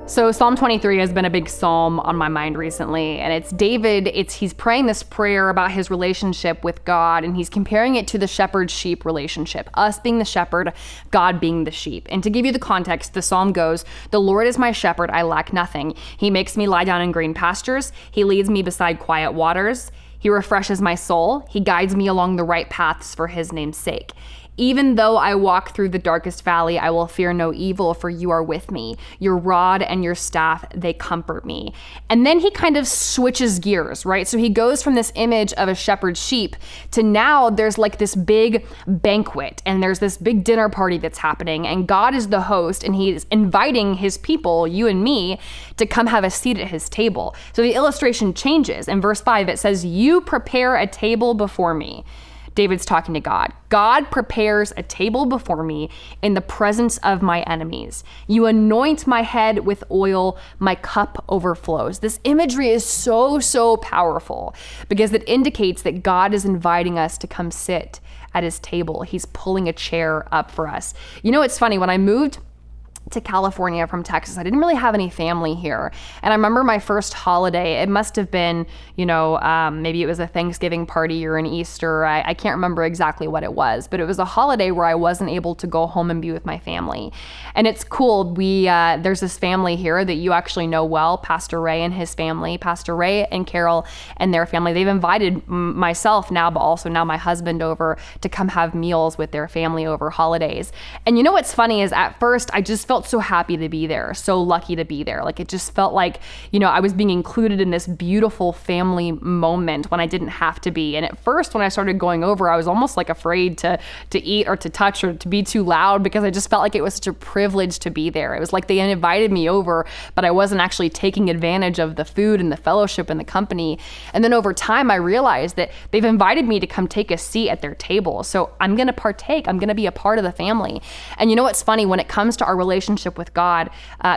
So Psalm 23 has been a big psalm on my mind recently, and it's David, he's praying this prayer about his relationship with God, and he's comparing it to the shepherd-sheep relationship, us being the shepherd, God being the sheep. And to give you the context, the psalm goes, "The Lord is my shepherd, I lack nothing. He makes me lie down in green pastures. He leads me beside quiet waters. He refreshes my soul. He guides me along the right paths for his name's sake. Even though I walk through the darkest valley, I will fear no evil, for you are with me. Your rod and your staff, they comfort me." And then he kind of switches gears, right? So he goes from this image of a shepherd sheep to now there's like this big banquet and there's this big dinner party that's happening, and God is the host and he's inviting his people, you and me, to come have a seat at his table. So the illustration changes. In verse 5, it says, "You prepare a table before me." David's talking to God. "God prepares a table before me in the presence of my enemies. You anoint my head with oil, my cup overflows." This imagery is so powerful because it indicates that God is inviting us to come sit at his table. He's pulling a chair up for us. You know, it's funny, when I moved to California from Texas, I didn't really have any family here. And I remember my first holiday, it must have been, maybe it was a Thanksgiving party or an Easter. I can't remember exactly what it was, but it was a holiday where I wasn't able to go home and be with my family. And it's cool. There's this family here that you actually know well, Pastor Ray and his family, Pastor Ray and Carol and their family. They've invited myself now, but also now my husband over to come have meals with their family over holidays. And you know what's funny is at first I just felt so happy to be there, so lucky to be there. Like it just felt like, I was being included in this beautiful family moment when I didn't have to be. And at first when I started going over, I was almost like afraid to eat or to touch or to be too loud because I just felt like it was such a privilege to be there. It was like they invited me over, but I wasn't actually taking advantage of the food and the fellowship and the company. And then over time, I realized that they've invited me to come take a seat at their table. So I'm going to partake. I'm going to be a part of the family. And you know what's funny? When it comes to our relationship with God,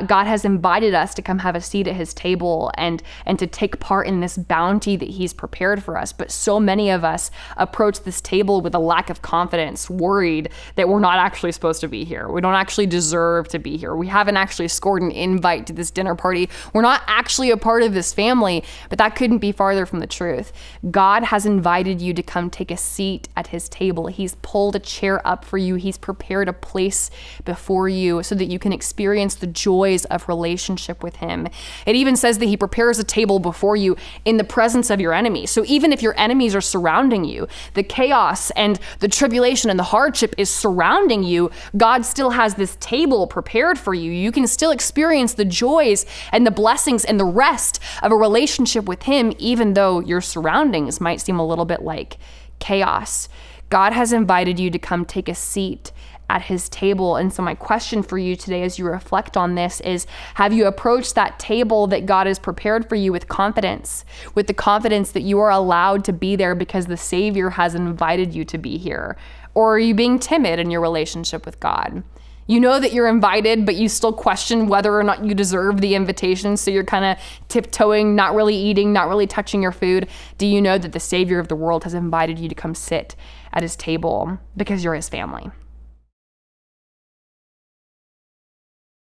God has invited us to come have a seat at his table and to take part in this bounty that he's prepared for us. But so many of us approach this table with a lack of confidence, worried that we're not actually supposed to be here. We don't actually deserve to be here. We haven't actually scored an invite to this dinner party. We're not actually a part of this family, but that couldn't be farther from the truth. God has invited you to come take a seat at his table. He's pulled a chair up for you. He's prepared a place before you so that you can experience the joys of relationship with him. It even says that he prepares a table before you in the presence of your enemies. So even if your enemies are surrounding you, the chaos and the tribulation and the hardship is surrounding you, God still has this table prepared for you. You can still experience the joys and the blessings and the rest of a relationship with him, even though your surroundings might seem a little bit like chaos. God has invited you to come take a seat at his table. And so my question for you today as you reflect on this is, have you approached that table that God has prepared for you with confidence, with the confidence that you are allowed to be there because the Savior has invited you to be here? Or are you being timid in your relationship with God? You know that you're invited, but you still question whether or not you deserve the invitation. So you're kind of tiptoeing, not really eating, not really touching your food. Do you know that the Savior of the world has invited you to come sit at his table because you're his family?